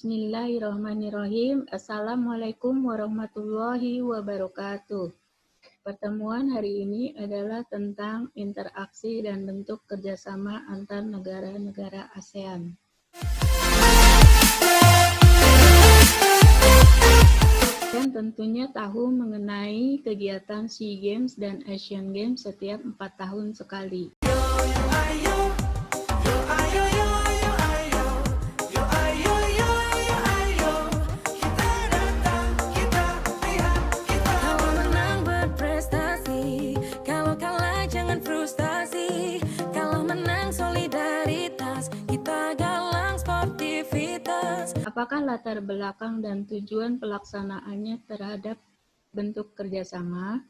Bismillahirrahmanirrahim. Assalamualaikum warahmatullahi wabarakatuh. Pertemuan hari ini adalah tentang interaksi dan bentuk kerjasama antar negara-negara ASEAN. Dan tentunya tahu mengenai kegiatan SEA Games dan Asian Games setiap 4 tahun sekali. Apakah latar belakang dan tujuan pelaksanaannya terhadap bentuk kerjasama?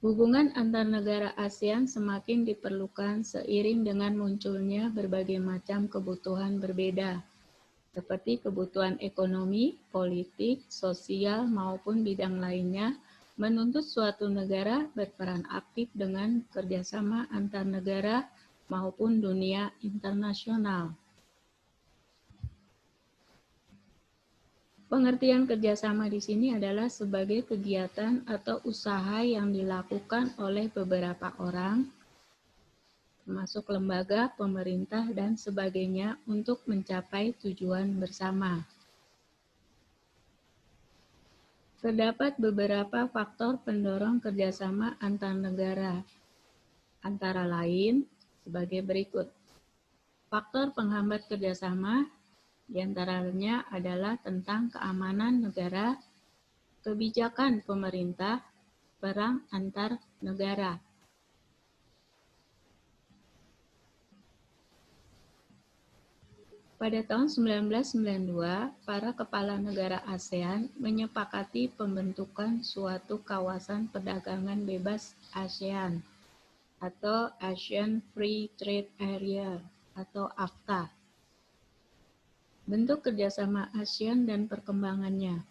Hubungan antar negara ASEAN semakin diperlukan seiring dengan munculnya berbagai macam kebutuhan berbeda, seperti kebutuhan ekonomi, politik, sosial, maupun bidang lainnya, menuntut suatu negara berperan aktif dengan kerjasama antar negara maupun dunia internasional. Pengertian kerjasama di sini adalah sebagai kegiatan atau usaha yang dilakukan oleh beberapa orang, termasuk lembaga, pemerintah, dan sebagainya untuk mencapai tujuan bersama. Terdapat beberapa faktor pendorong kerjasama antar negara, antara lain sebagai berikut. Faktor penghambat kerjasama di antaranya adalah tentang keamanan negara, kebijakan pemerintah, perang antar negara. Pada tahun 1992, para kepala negara ASEAN menyepakati pembentukan suatu kawasan perdagangan bebas ASEAN atau Asian Free Trade Area atau AFTA. Bentuk kerjasama ASEAN dan perkembangannya.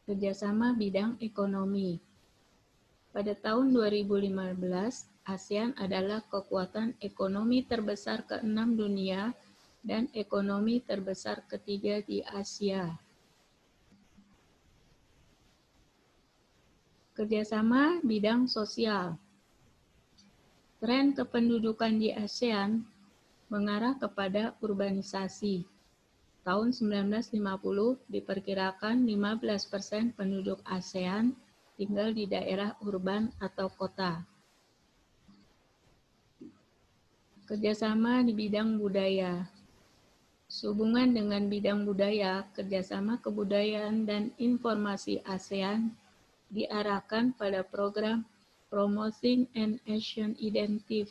Kerjasama bidang ekonomi. Pada tahun 2015, ASEAN adalah kekuatan ekonomi terbesar ke-6 dunia dan ekonomi terbesar ketiga di Asia. Kerjasama bidang sosial. Tren kependudukan di ASEAN mengarah kepada urbanisasi. Tahun 1950 diperkirakan 15% penduduk ASEAN tinggal di daerah urban atau kota. Kerjasama di bidang budaya. Sehubungan dengan bidang budaya, kerjasama kebudayaan dan informasi ASEAN diarahkan pada program Promoting an Asian Identity.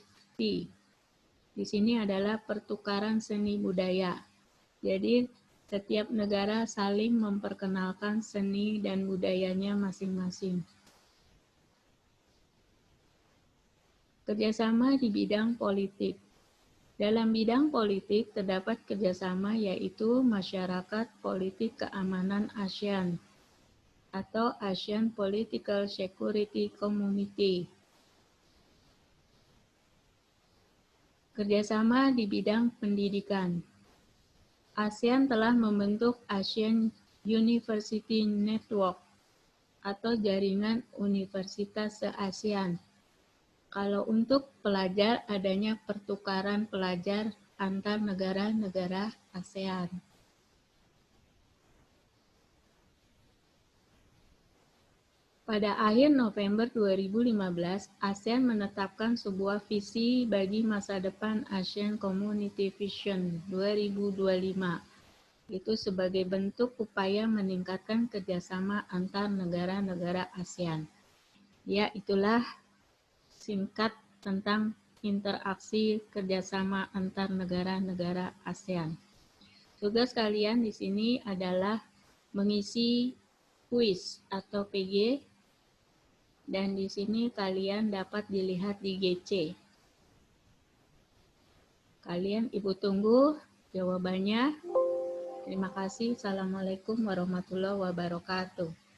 Di sini adalah pertukaran seni budaya. Jadi, setiap negara saling memperkenalkan seni dan budayanya masing-masing. Kerjasama di bidang politik. Dalam bidang politik terdapat kerjasama yaitu Masyarakat Politik Keamanan ASEAN atau Asian Political Security Community. Kerjasama di bidang pendidikan. ASEAN telah membentuk ASEAN University Network atau jaringan universitas se-ASEAN. Kalau untuk pelajar, adanya pertukaran pelajar antar negara-negara ASEAN. Pada akhir November 2015, ASEAN menetapkan sebuah visi bagi masa depan ASEAN Community Vision 2025. Itu sebagai bentuk upaya meningkatkan kerjasama antar negara-negara ASEAN. Ya, itulah singkat tentang interaksi kerjasama antar negara-negara ASEAN. Tugas kalian di sini adalah mengisi kuis atau PG. Dan di sini kalian dapat dilihat di GC. Kalian Ibu tunggu jawabannya. Terima kasih. Assalamualaikum warahmatullahi wabarakatuh.